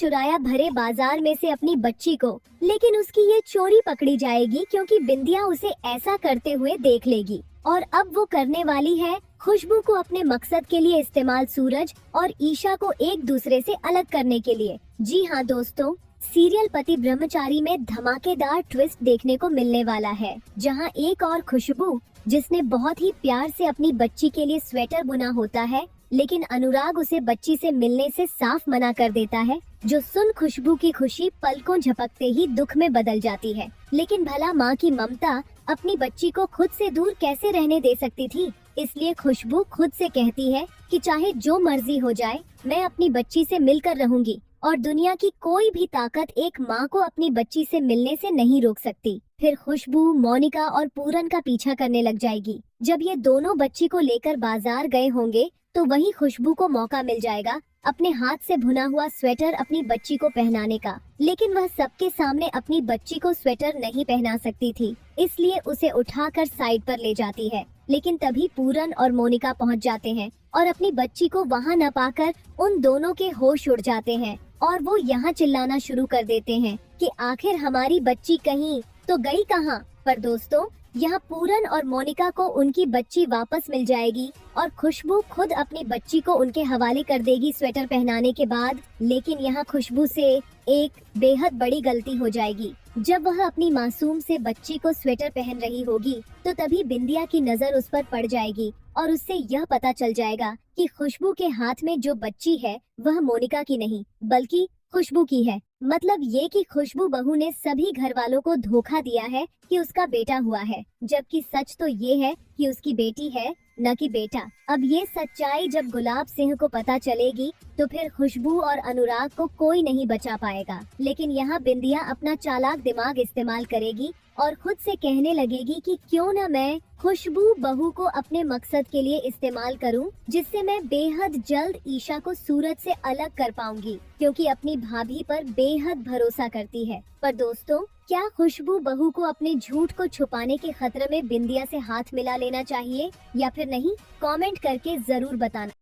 चुराया भरे बाजार में से अपनी बच्ची को, लेकिन उसकी ये चोरी पकड़ी जाएगी क्योंकि बिंदिया उसे ऐसा करते हुए देख लेगी। और अब वो करने वाली है खुशबू को अपने मकसद के लिए इस्तेमाल, सूरज और ईशा को एक दूसरे से अलग करने के लिए। जी हाँ दोस्तों, सीरियल पति ब्रह्मचारी में धमाकेदार ट्विस्ट देखने को मिलने वाला है, जहां एक और खुशबू जिसने बहुत ही प्यार से अपनी बच्ची के लिए स्वेटर बुना होता है, लेकिन अनुराग उसे बच्ची से मिलने से साफ मना कर देता है, जो सुन खुशबू की खुशी पलकों झपकते ही दुख में बदल जाती है। लेकिन भला माँ की ममता अपनी बच्ची को खुद से दूर कैसे रहने दे सकती थी, इसलिए खुशबू खुद से कहती है कि चाहे जो मर्जी हो जाए, मैं अपनी बच्ची से मिलकर रहूंगी और दुनिया की कोई भी ताकत एक माँ को अपनी बच्ची से मिलने से नहीं रोक सकती। फिर खुशबू मोनिका और पूरन का पीछा करने लग जाएगी। जब ये दोनों बच्ची को लेकर बाजार गए होंगे तो वहीं खुशबू को मौका मिल जाएगा अपने हाथ से भुना हुआ स्वेटर अपनी बच्ची को पहनाने का, लेकिन वह सबके सामने अपनी बच्ची को स्वेटर नहीं पहना सकती थी, इसलिए उसे उठाकर साइड पर ले जाती है। लेकिन तभी पूरन और मोनिका पहुंच जाते हैं और अपनी बच्ची को वहां न पाकर उन दोनों के होश उड़ जाते हैं और वो यहाँ चिल्लाना शुरू कर देते हैं कि आखिर हमारी बच्ची कहीं तो गई कहाँ। पर दोस्तों, यहाँ पूरन और मोनिका को उनकी बच्ची वापस मिल जाएगी और खुशबू खुद अपनी बच्ची को उनके हवाले कर देगी स्वेटर पहनाने के बाद। लेकिन यहाँ खुशबू से एक बेहद बड़ी गलती हो जाएगी। जब वह अपनी मासूम से बच्ची को स्वेटर पहन रही होगी तो तभी बिंदिया की नजर उस पर पड़ जाएगी और उससे यह पता चल जाएगा कि खुशबू के हाथ में जो बच्ची है वह मोनिका की नहीं बल्कि खुशबू की है। मतलब ये कि खुशबू बहू ने सभी घर वालों को धोखा दिया है कि उसका बेटा हुआ है, जबकि सच तो ये है कि उसकी बेटी है, न कि बेटा। अब ये सच्चाई जब गुलाब सिंह को पता चलेगी तो फिर खुशबू और अनुराग को कोई नहीं बचा पाएगा। लेकिन यहाँ बिंदिया अपना चालाक दिमाग इस्तेमाल करेगी और खुद से कहने लगेगी कि क्यों न मैं खुशबू बहू को अपने मकसद के लिए इस्तेमाल करूं, जिससे मैं बेहद जल्द ईशा को सूरज से अलग कर पाऊंगी, क्योंकि अपनी भाभी पर बेहद भरोसा करती है। पर दोस्तों, क्या खुशबू बहू को अपने झूठ को छुपाने के खतरे में बिंदिया से हाथ मिला लेना चाहिए या फिर नहीं? कमेंट करके जरूर बताना।